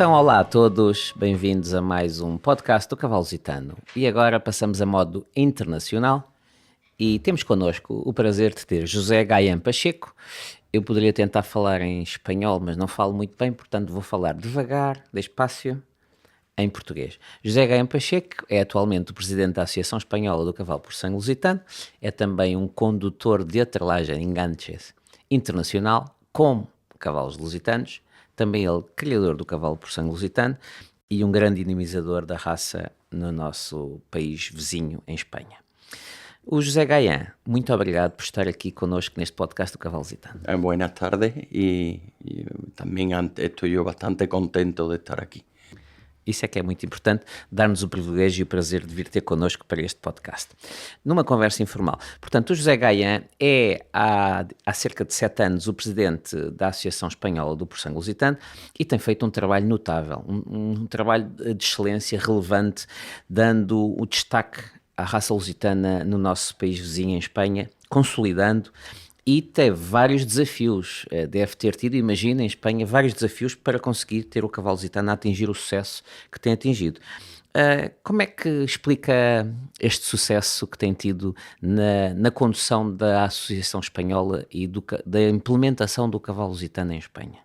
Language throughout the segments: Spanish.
Então, olá a todos, bem-vindos a mais um podcast do Cavalo Lusitano. E agora passamos a modo internacional e temos connosco o prazer de ter José Gaian Pacheco. Eu poderia tentar falar em espanhol, mas não falo muito bem, portanto vou falar devagar, despacio, em português. José Gaian Pacheco é atualmente o presidente da Associação Espanhola do Cavalo por Sangue Lusitano, é também um condutor de atrelagem enganches internacional com cavalos lusitanos, também ele criador do cavalo por sangue lusitano e um grande dinamizador da raça no nosso país vizinho, em Espanha. O José Gaian, muito obrigado por estar aqui connosco neste podcast do Cavalo Lusitano. Buenas tardes y también estoy yo bastante contento de estar aquí. Isso é que é muito importante, dar-nos o privilégio e o prazer de vir ter connosco para este podcast. Numa conversa informal. Portanto, o José Gaian é, há cerca de 7 anos, o presidente da Associação Espanhola do Por Sangue Lusitano e tem feito um trabalho notável, um trabalho de excelência relevante, dando o destaque à raça lusitana no nosso país vizinho, em Espanha, consolidando. E teve vários desafios, deve ter tido, imagina, em Espanha, vários desafios para conseguir ter o cavalo lusitano a atingir o sucesso que tem atingido. Como é que explica este sucesso que tem tido na condução da Associação Espanhola e da implementação do cavalo lusitano em Espanha?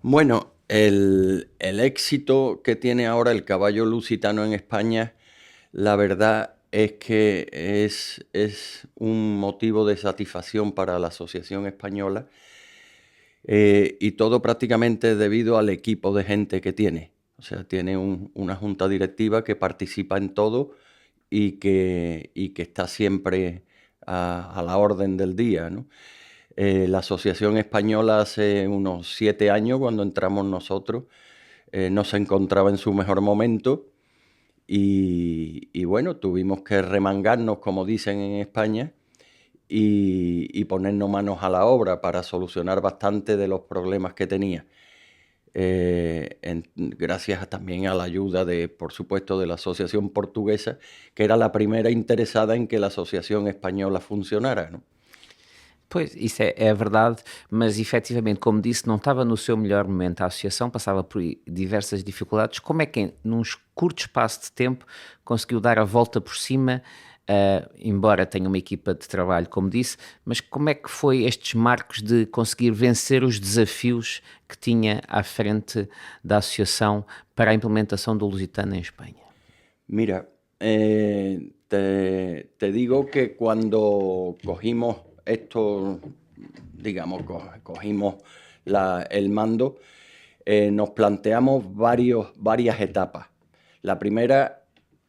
Bueno, el éxito que tiene ahora el caballo lusitano en España, la verdad es que es un motivo de satisfacción para la Asociación Española y todo prácticamente debido al equipo de gente que tiene. O sea, tiene una junta directiva que participa en todo y que está siempre a la orden del día, ¿no? La Asociación Española hace unos 7 años, cuando entramos nosotros, no se encontraba en su mejor momento. Y bueno, tuvimos que remangarnos, como dicen en España, y ponernos manos a la obra para solucionar bastante de los problemas que tenía. Gracias también a la ayuda por supuesto, de la Asociación Portuguesa, que era la primera interesada en que la Asociación Española funcionara, ¿no? Pois, isso é verdade, mas efetivamente, como disse, não estava no seu melhor momento. A associação passava por diversas dificuldades. Como é que, num curto espaço de tempo, conseguiu dar a volta por cima, embora tenha uma equipa de trabalho, como disse, mas como é que foi estes marcos de conseguir vencer os desafios que tinha à frente da associação para a implementação do Lusitano em Espanha? Mira, te digo que cuando cogimos esto, digamos, cogimos el mando, nos planteamos varias etapas. La primera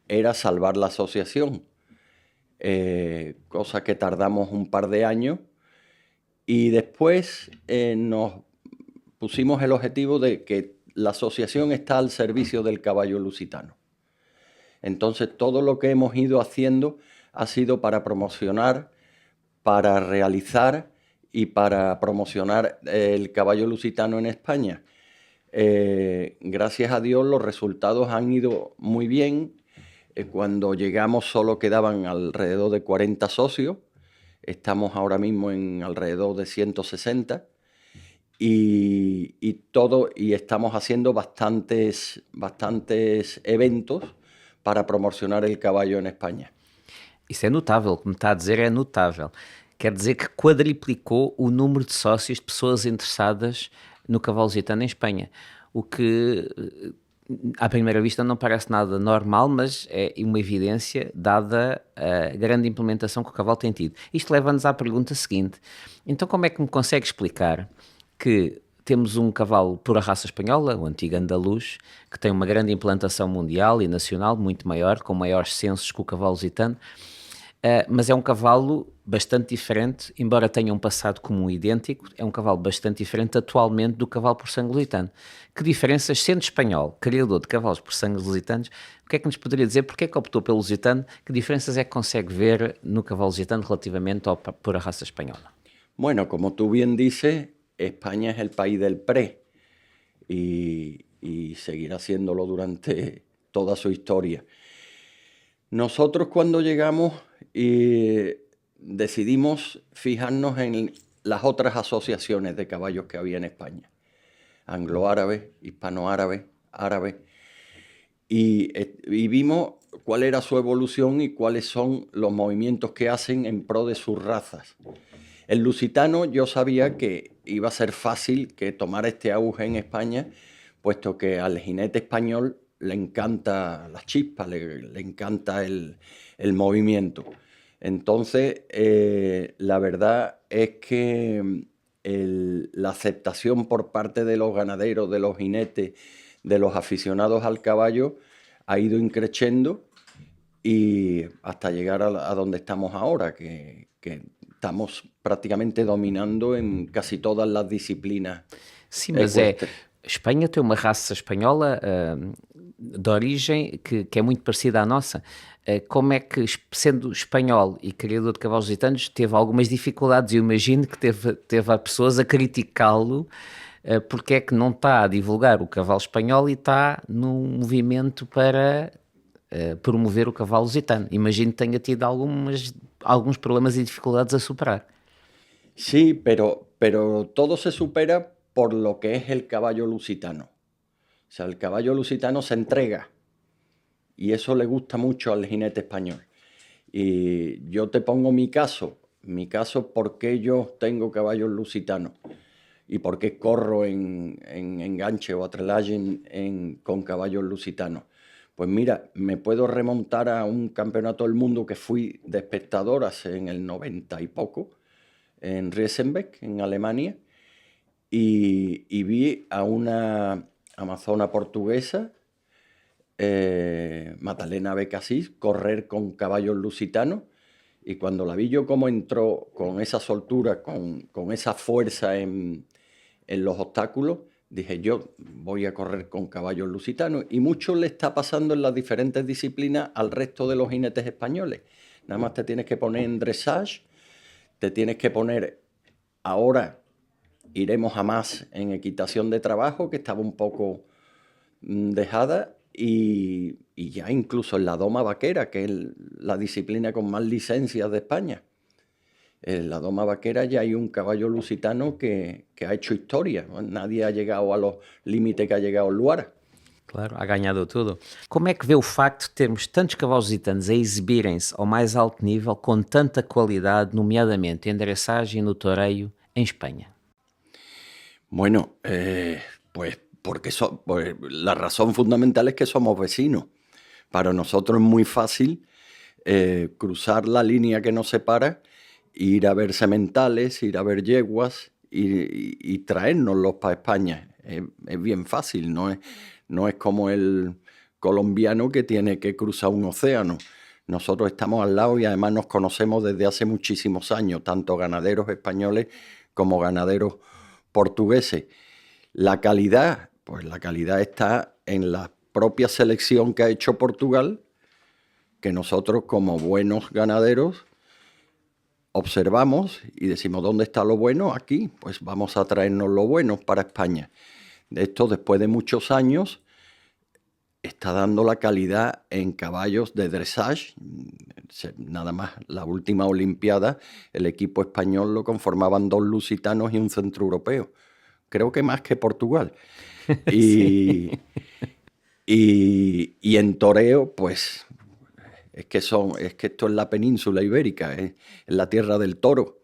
era salvar la asociación, cosa que tardamos un par de años, y después nos pusimos el objetivo de que la asociación está al servicio del caballo lusitano. Entonces, todo lo que hemos ido haciendo ha sido para promocionar, para realizar y para promocionar el caballo lusitano en España. Gracias a Dios los resultados han ido muy bien. Cuando llegamos solo quedaban alrededor de 40 socios. Estamos ahora mismo en alrededor de 160 y estamos haciendo bastantes eventos para promocionar el caballo en España. Isso é notável, como está a dizer, é notável. Quer dizer que quadriplicou o número de sócios, de pessoas interessadas no cavalo lusitano em Espanha. O que, à primeira vista, não parece nada normal, mas é uma evidência, dada a grande implementação que o cavalo tem tido. Isto leva-nos à pergunta seguinte. Então, como é que me consegue explicar que temos um cavalo pura raça espanhola, o antigo andaluz, que tem uma grande implantação mundial e nacional, muito maior, com maiores censos que o cavalo lusitano, mas é um cavalo bastante diferente, embora tenha um passado comum idêntico, é um cavalo bastante diferente atualmente do cavalo por sangue lusitano. Que diferenças, sendo espanhol, criador de cavalos por sangue lusitanos, o que é que nos poderia dizer? Porque é que optou pelo lusitano? Que diferenças é que consegue ver no cavalo lusitano relativamente ao pura raça espanhola? Bueno, como tú bien dices, España es el país del pre y seguirá siéndolo durante toda su historia. Nosotros cuando llegamos decidimos fijarnos en las otras asociaciones de caballos que había en España. anglo-árabe, hispano-árabe, árabe, y vimos cuál era su evolución y cuáles son los movimientos que hacen en pro de sus razas. El lusitano yo sabía que iba a ser fácil que tomara este auge en España, puesto que al jinete español le encanta la chispa, le encanta el movimiento. Entonces, la verdad es que la aceptación por parte de los ganaderos, de los jinetes, de los aficionados al caballo, ha ido increciendo y hasta llegar a donde estamos ahora, que estamos prácticamente dominando en casi todas las disciplinas Sim, mas ecuestres. Espanha tem uma raça espanhola de origem que é muito parecida à nossa. Como é que, sendo espanhol e criador de cavalos lusitanos, teve algumas dificuldades? Eu imagino que teve pessoas a criticá-lo porque é que não está a divulgar o cavalo espanhol e está num movimento para promover o cavalo lusitano. Imagino que tenha tido alguns problemas e dificuldades a superar. Sí, pero todo se supera por lo que es el caballo lusitano. O sea, el caballo lusitano se entrega y eso le gusta mucho al jinete español. Y yo te pongo mi caso por qué yo tengo caballos lusitanos y por qué corro en enganche o atrelaje con caballos lusitanos. Pues mira, me puedo remontar a un campeonato del mundo que fui de espectador hace en el 90 y poco, en Riesenbeck, en Alemania, y vi a una amazona portuguesa, Madalena Becasís, correr con caballos lusitanos, y cuando la vi yo cómo entró con esa soltura, con esa fuerza en los obstáculos, dije yo voy a correr con caballos lusitanos, y mucho le está pasando en las diferentes disciplinas al resto de los jinetes españoles. Nada más te tienes que poner en dressage, te tienes que poner, ahora iremos a más en equitación de trabajo, que estaba un poco dejada, y ya incluso en la doma vaquera, que es la disciplina con más licencias de España. En la doma vaquera ya hay un caballo lusitano que ha hecho historia. Nadie ha llegado a los límites que ha llegado el Luara. Claro, ha ganhado tudo. Como é que vê o facto de termos tantos cavalos lusitanos a exibirem-se ao mais alto nível com tanta qualidade, nomeadamente em dressagem e no toureio, em Espanha? Bueno, pues pues la razón fundamental es que somos vecinos. Para nosotros es muy fácil cruzar la línea que nos separa, ir a ver sementales, ir a ver yeguas y traérnoslos para España. Es bien fácil, no es como el colombiano que tiene que cruzar un océano. Nosotros estamos al lado y además nos conocemos desde hace muchísimos años, tanto ganaderos españoles como ganaderos portugueses. La calidad, pues la calidad está en la propia selección que ha hecho Portugal, que nosotros como buenos ganaderos observamos y decimos, ¿dónde está lo bueno? Aquí, pues vamos a traernos lo bueno para España. Esto, después de muchos años, está dando la calidad en caballos de dressage. Nada más, la última Olimpiada, el equipo español lo conformaban 2 lusitanos y un centroeuropeo. Creo que más que Portugal. Sim. Y en toreo, pues es que esto es la península ibérica, es la tierra del toro.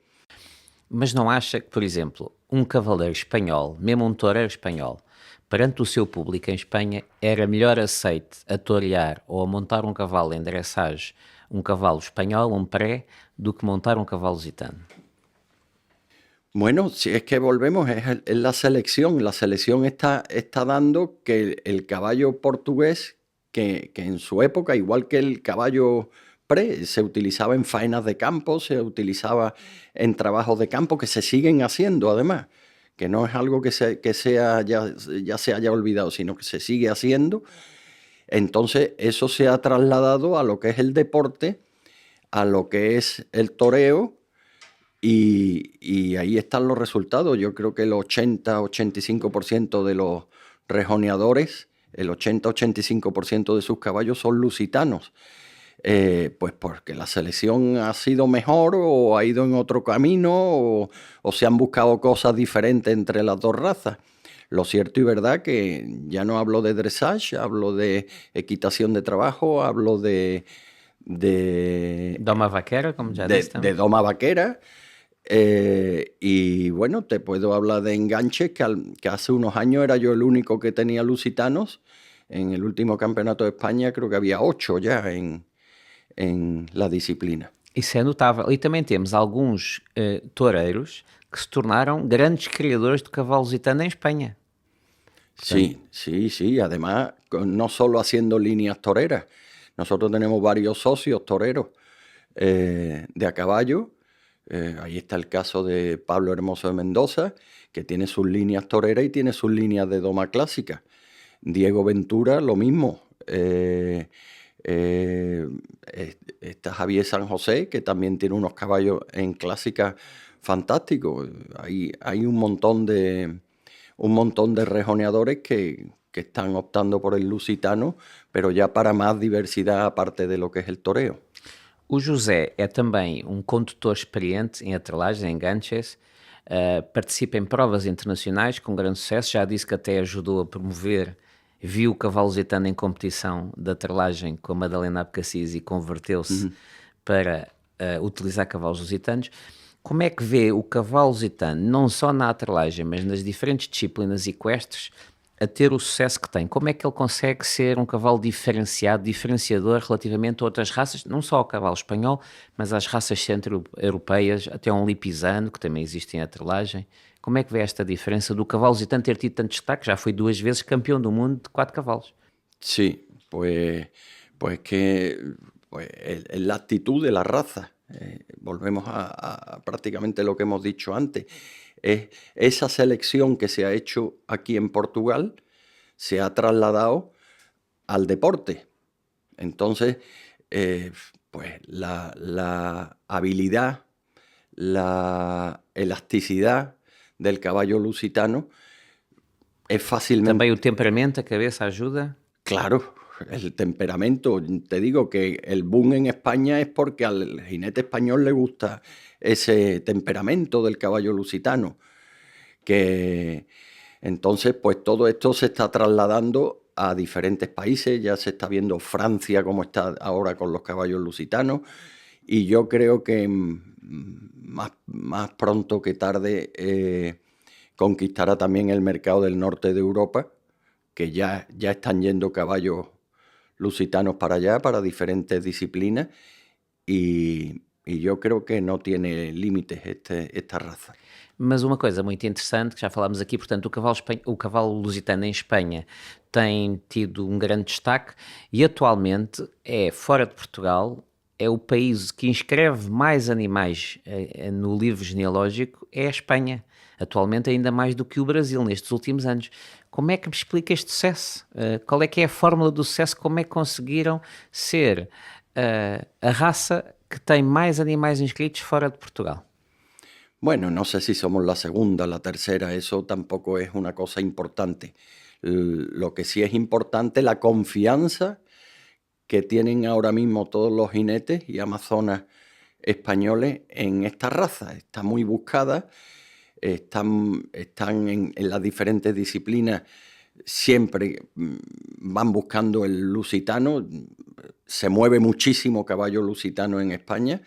Mas não acha que, por exemplo, um cavaleiro espanhol, mesmo um toureiro espanhol, perante o seu público em Espanha, era melhor aceite a torear ou a montar um cavalo em dressage, um cavalo espanhol, um pré, do que montar um cavalo lusitano? Bueno, si es que volvemos, es la selección. La selección está dando que el caballo portugués, que en su época, igual que el caballo se utilizaba en faenas de campo, se utilizaba en trabajos de campo, que se siguen haciendo además, que no es algo que ya se haya olvidado, sino que se sigue haciendo. Entonces eso se ha trasladado a lo que es el deporte, a lo que es el toreo, y ahí están los resultados. Yo creo que el 80-85% de los rejoneadores, el 80-85% de sus caballos son lusitanos. Pues porque la selección ha sido mejor o ha ido en otro camino o se han buscado cosas diferentes entre las dos razas. Lo cierto y verdad que ya no hablo de dressage, hablo de equitación de trabajo, hablo Doma vaquera, como ya disse de também. doma vaquera. Y bueno, te puedo hablar de enganches que hace unos años era yo el único que tenía lusitanos. En el último campeonato de España creo que había 8 ya en la disciplina. Isso é notável. E também temos alguns toureiros que se tornaram grandes criadores de cavalo lusitano em Espanha. Sí, sí, sí. Además, no solo haciendo líneas toreras. Nosotros tenemos varios socios toreros de a caballo. Ahí está el caso de Pablo Hermoso de Mendoza, que tiene sus líneas toreras y tiene sus líneas de doma clásica. Diego Ventura, lo mismo. Está Javier San José, que también tiene unos caballos en clásica fantásticos. Hay un montón de rejoneadores que están optando por el lusitano, pero ya para más diversidad aparte de lo que es el toreo. O José é também um condutor experiente em atrelagens, em ganches, participa em provas internacionais com grande sucesso, já disse que até ajudou a promover, viu o cavalo lusitano em competição de atrelagem com a Madalena Abcacis e converteu-se para utilizar cavalos lusitanos. Como é que vê o cavalo lusitano, não só na atrelagem, mas nas diferentes disciplinas equestres, a ter o sucesso que tem? Como é que ele consegue ser um cavalo diferenciado, diferenciador relativamente a outras raças, não só ao cavalo espanhol, mas às raças centro-europeias, até um lipisano, que também existe em atrelagem? Como é que vê esta diferença do cavalo lusitano ter tido tanto destaque? Já foi 2 vezes campeão do mundo de 4 cavalos. Sí, pues que es la actitud de la raza. Volvemos a prácticamente lo que hemos dicho antes. Es esa selección que se ha hecho aquí en Portugal se ha trasladado al deporte. Entonces, pues la habilidad, la elasticidad del caballo lusitano es fácilmente... Também o temperamento, a cabeça ajuda? Claro, el temperamento. Te digo que el boom en España es porque al jinete español le gusta ese temperamento del caballo lusitano. Que entonces, pues todo esto se está trasladando a diferentes países. Ya se está viendo Francia como está ahora con los caballos lusitanos. Y yo creo que más pronto que tarde conquistará también el mercado del norte de Europa, que ya están yendo caballos lusitanos para allá, para diferentes disciplinas, y yo creo que no tiene límites esta raza. Mas uma coisa muito interessante, que já falámos aqui, portanto, o cavalo lusitano em Espanha tem tido um grande destaque e atualmente é, fora de Portugal, é o país que inscreve mais animais no livro genealógico, é a Espanha. Atualmente ainda mais do que o Brasil nestes últimos anos. Como é que me explica este sucesso? Qual é que é a fórmula do sucesso? Como é que conseguiram ser a raça que tem mais animais inscritos fora de Portugal? Bueno, no sé si somos la segunda, la tercera, eso tampoco es una cosa importante. Lo que sí es importante, la confianza que tienen ahora mismo todos los jinetes y amazonas españoles en esta raza. Está muy buscada, están en las diferentes disciplinas, siempre van buscando el lusitano. Se mueve muchísimo caballo lusitano en España,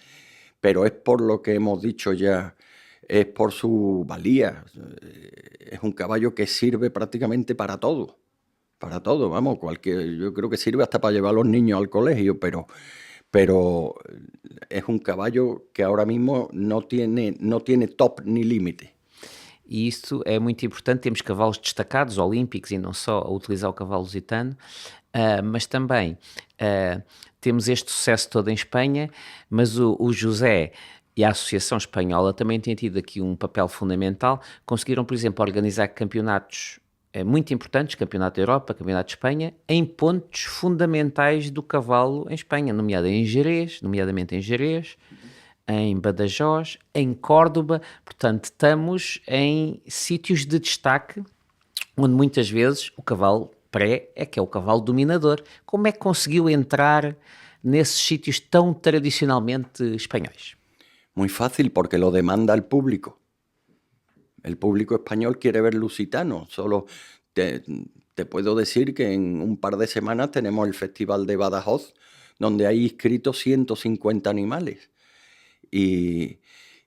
pero es por lo que hemos dicho ya, es por su valía. Es un caballo que sirve prácticamente para todo. Para todo, vamos, yo creo que sirve hasta para llevar a los niños al colegio, pero es un caballo que ahora mismo no tiene top ni límite. E isso é muito importante, temos cavalos destacados, olímpicos, e não só a utilizar o cavalo lusitano, mas também temos este sucesso todo em Espanha, mas o José e a Associação Espanhola também têm tido aqui um papel fundamental. Conseguiram, por exemplo, organizar campeonatos muito importantes, Campeonato da Europa, Campeonato de Espanha, em pontos fundamentais do cavalo em Espanha, nomeadamente em Jerez, em Badajoz, em Córdoba. Portanto, estamos em sítios de destaque onde muitas vezes o cavalo pré é que é o cavalo dominador. Como é que conseguiu entrar nesses sítios tão tradicionalmente espanhóis? Muy fácil, porque lo demanda el público. El público español quiere ver lusitanos. Solo te, te puedo decir que en un par de semanas tenemos el Festival de Badajoz, donde hay inscritos 150 animales. Y,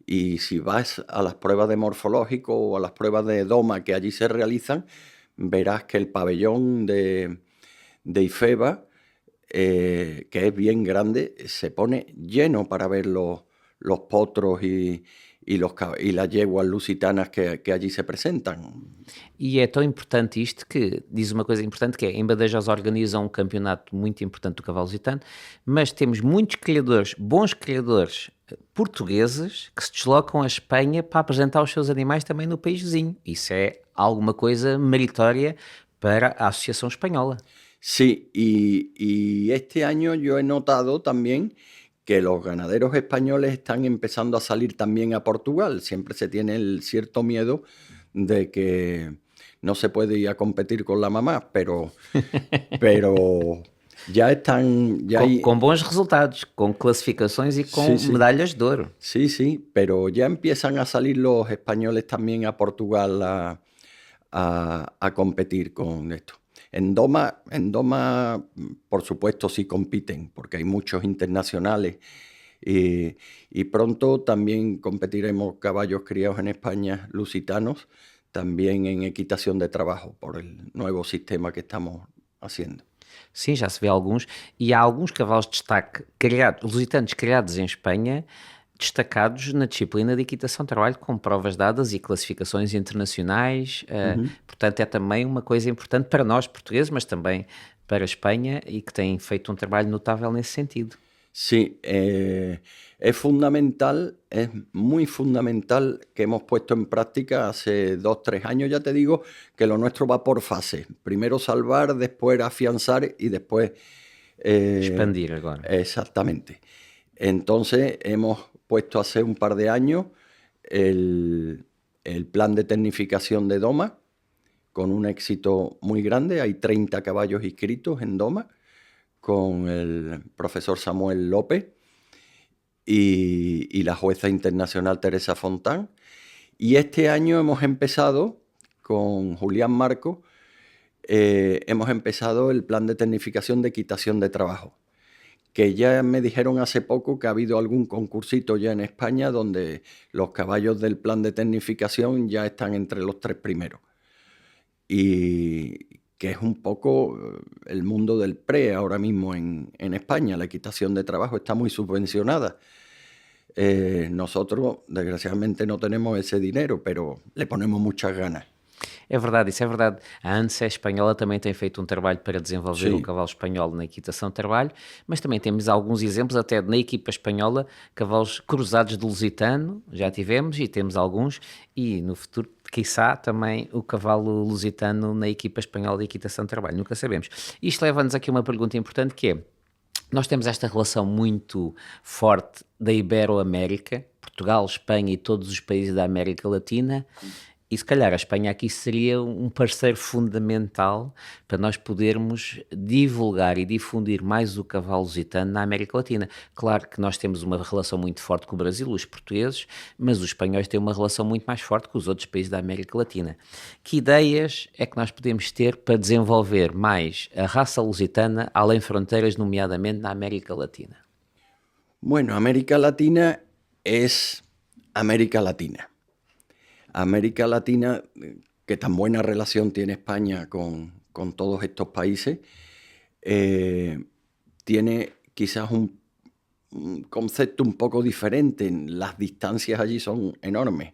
y si vas a las pruebas de morfológico o a las pruebas de doma que allí se realizan, verás que el pabellón de IFEBA, que es bien grande, se pone lleno para ver los potros y las yeguas lusitanas que allí se presentan. E é tão importante isto que diz uma coisa importante que é, em Badajoz organizam um campeonato muito importante do cavalo lusitano, mas temos muitos criadores, bons criadores portugueses que se deslocam à Espanha para apresentar os seus animais também no país vizinho. Isso é alguma coisa meritória para a Associação Espanhola. Sí, y este año yo he notado también que los ganaderos españoles están empezando a salir también a Portugal. Siempre se tiene el cierto miedo de que no se puede ir a competir con la mamá, pero ya están, ya hay, Com bons resultados, com classificações e com sí, sí, medalhas de ouro. sí, pero ya empiezan a salir los españoles también a Portugal a competir con esto. En Doma, por supuesto, sí compiten, porque hay muchos internacionales. Y pronto también competiremos caballos criados en España, lusitanos, también en equitación de trabajo, por el nuevo sistema que estamos haciendo. Sim, já se vê alguns. E há alguns cavalos de destaque, lusitanos criados em Espanha, destacados na disciplina de equitação de trabalho, com provas dadas e classificações internacionais. Portanto, é também uma coisa importante para nós, portugueses, mas também para a Espanha e que têm feito um trabalho notável nesse sentido. Sí, es fundamental, es muy fundamental que hemos puesto en práctica hace 2, 3 años, ya te digo, que lo nuestro va por fases. Primero salvar, después afianzar y después... Expandir agora. Exactamente. Entonces hemos puesto hace un par de años el plan de tecnificación de Doma, con un éxito muy grande. Hay 30 caballos inscritos en Doma, con el profesor Samuel López y la jueza internacional Teresa Fontán. Y este año hemos empezado con Julián Marco, hemos empezado el plan de tecnificación de equitación de trabajo, que ya me dijeron hace poco que ha habido algún concursito ya en España donde los caballos del plan de tecnificación ya están entre los 3 primeros. Y que es un poco el mundo del pre ahora mismo en España. La equitación de trabajo está muy subvencionada. Nosotros, desgraciadamente, no tenemos ese dinero, pero le ponemos muchas ganas. É verdade, isso é verdade. A ANSE espanhola também tem feito um trabalho para desenvolver Sim. o cavalo espanhol na equitação de trabalho, mas também temos alguns exemplos, até na equipa espanhola, cavalos cruzados de lusitano, já tivemos e temos alguns, e no futuro, quiçá, também o cavalo lusitano na equipa espanhola de equitação de trabalho, nunca sabemos. Isto leva-nos aqui a uma pergunta importante que é, nós temos esta relação muito forte da Iberoamérica, Portugal, Espanha e todos os países da América Latina, e se calhar a Espanha aqui seria um parceiro fundamental para nós podermos divulgar e difundir mais o cavalo lusitano na América Latina. Claro que nós temos uma relação muito forte com o Brasil, os portugueses, mas os espanhóis têm uma relação muito mais forte com os outros países da América Latina. Que ideias é que nós podemos ter para desenvolver mais a raça lusitana além fronteiras, nomeadamente na América Latina? Bueno, América Latina es América Latina. América Latina, que tan buena relación tiene España con todos estos países, tiene quizás un concepto un poco diferente. Las distancias allí son enormes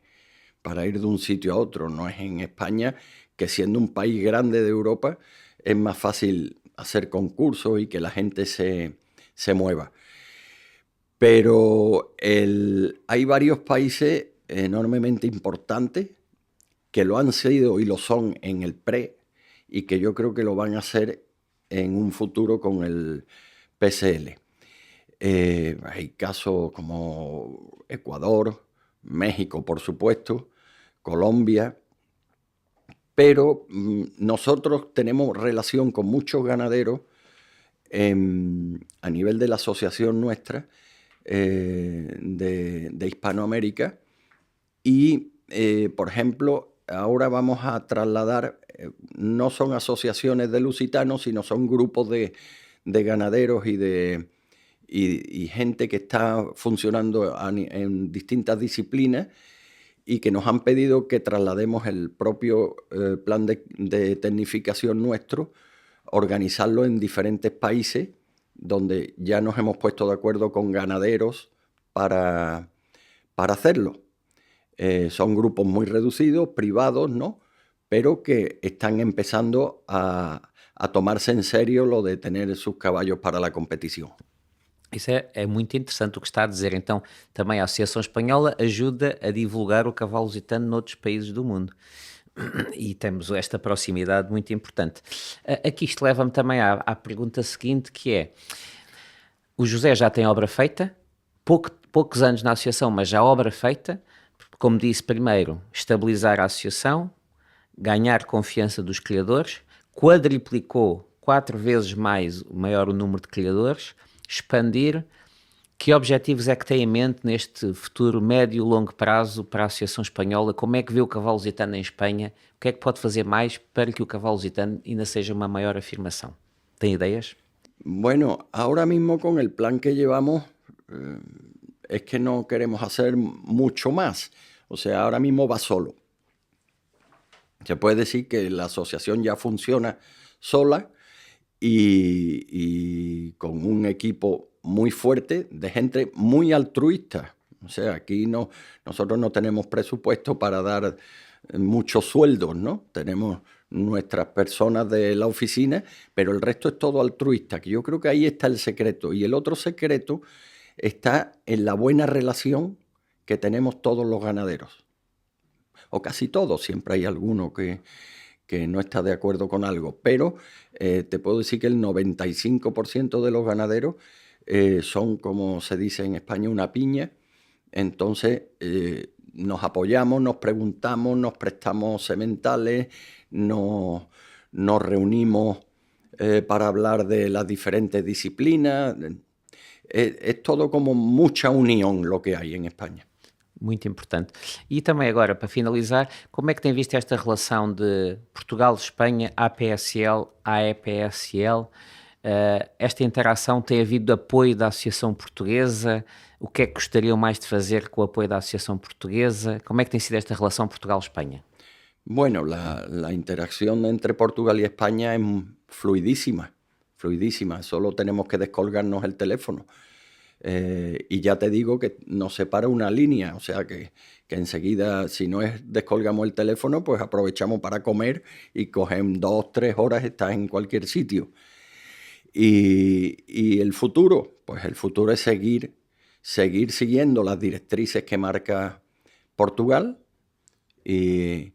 para ir de un sitio a otro. No es en España, que siendo un país grande de Europa, es más fácil hacer concursos y que la gente se mueva. Pero hay varios países enormemente importantes que lo han sido y lo son en el pre y que yo creo que lo van a hacer en un futuro con el PSL. Hay casos como Ecuador, México, por supuesto, Colombia, pero nosotros tenemos relación con muchos ganaderos a nivel de la asociación nuestra de Hispanoamérica, y por ejemplo, ahora vamos a trasladar, no son asociaciones de lusitanos, sino son grupos de ganaderos y gente que está funcionando en distintas disciplinas y que nos han pedido que traslademos el propio plan de tecnificación nuestro, organizarlo en diferentes países donde ya nos hemos puesto de acuerdo con ganaderos para hacerlo. Son grupos muy reducidos, privados, ¿no? Pero que están empezando a tomarse en serio lo de tener sus caballos para la competición. Isso é muito interessante o que está a dizer. Então, também a Associação Espanhola ajuda a divulgar o cavalo lusitano noutros países do mundo. E temos esta proximidade muito importante. Aqui isto leva-me também à pergunta seguinte, que é: o José já tem obra feita, poucos anos na associação, mas já obra feita. Como disse, primeiro, estabilizar a associação, ganhar confiança dos criadores, quadriplicou 4 vezes maior o número de criadores, expandir. Que objetivos é que tem em mente neste futuro médio e longo prazo para a Associação Espanhola? Como é que vê o cavalo lusitano em Espanha? O que é que pode fazer mais para que o cavalo lusitano ainda seja uma maior afirmação? Tem ideias? Bueno, ahora mismo con el plan que llevamos es que no queremos hacer mucho más. O sea, ahora mismo va solo. Se puede decir que la asociación ya funciona sola y con un equipo muy fuerte de gente muy altruista. O sea, aquí nosotros no tenemos presupuesto para dar muchos sueldos, ¿no? Tenemos nuestras personas de la oficina, pero el resto es todo altruista, que yo creo que ahí está el secreto. Y el otro secreto está en la buena relación que tenemos todos los ganaderos. O casi todos, siempre hay alguno que no está de acuerdo con algo, pero te puedo decir que el 95% de los ganaderos son, como se dice en España, una piña. Entonces nos apoyamos, nos preguntamos, nos prestamos sementales, nos reunimos para hablar de las diferentes disciplinas. Es todo como mucha unión lo que hay en España. Muito importante. E também agora, para finalizar, como é que tem visto esta relação de Portugal-Espanha, APSL, AEPSL? Esta interação tem havido apoio da Associação Portuguesa? O que é que gostariam mais de fazer com o apoio da Associação Portuguesa? Como é que tem sido esta relação Portugal-Espanha? Bueno, la interacción entre Portugal y España es fluidísima, fluidísima. Solo tenemos que descolgarnos el teléfono. Y ya te digo que nos separa una línea, o sea que enseguida, si no descolgamos el teléfono, pues aprovechamos para comer y cogen 2-3 horas, estás en cualquier sitio. Y el futuro, pues el futuro es seguir siguiendo las directrices que marca Portugal e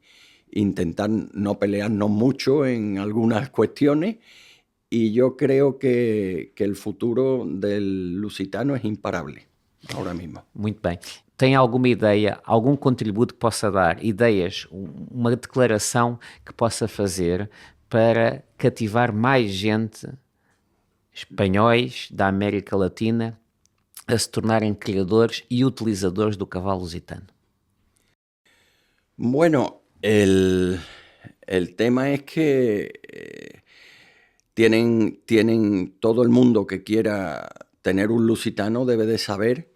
intentar no pelearnos mucho en algunas cuestiones. Y yo creo que el futuro del lusitano es imparable, ahora mismo. Muito bem. Tem alguma ideia, algum contributo que possa dar, ideias, uma declaração que possa fazer para cativar mais gente, espanhóis da América Latina, a se tornarem criadores e utilizadores do cavalo lusitano? Bueno, el tema es que tienen todo el mundo que quiera tener un lusitano debe de saber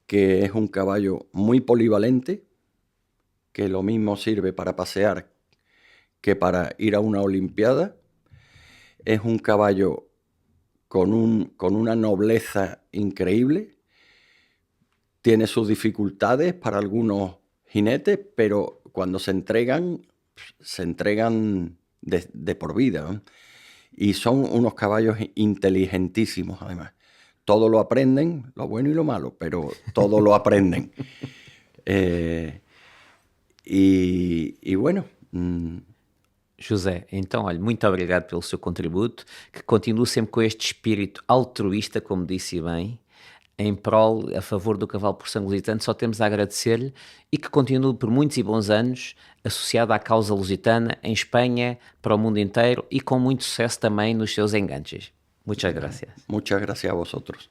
que es un caballo muy polivalente, que lo mismo sirve para pasear que para ir a una olimpiada. Es un caballo con una nobleza increíble. Tiene sus dificultades para algunos jinetes, pero cuando se entregan de por vida, ¿no? Y son unos caballos inteligentísimos, además. Todo lo aprenden, lo bueno y lo malo, pero todo lo aprenden. E bueno. José, então, olha, muito obrigado pelo seu contributo, que continue sempre com este espírito altruísta, como disse bem, em prol, a favor do cavalo por sangue lusitano. Só temos a agradecer-lhe e que continue por muitos e bons anos associado à causa lusitana em Espanha, para o mundo inteiro e com muito sucesso também nos seus enganches. Muchas gracias. Muchas gracias a vosotros.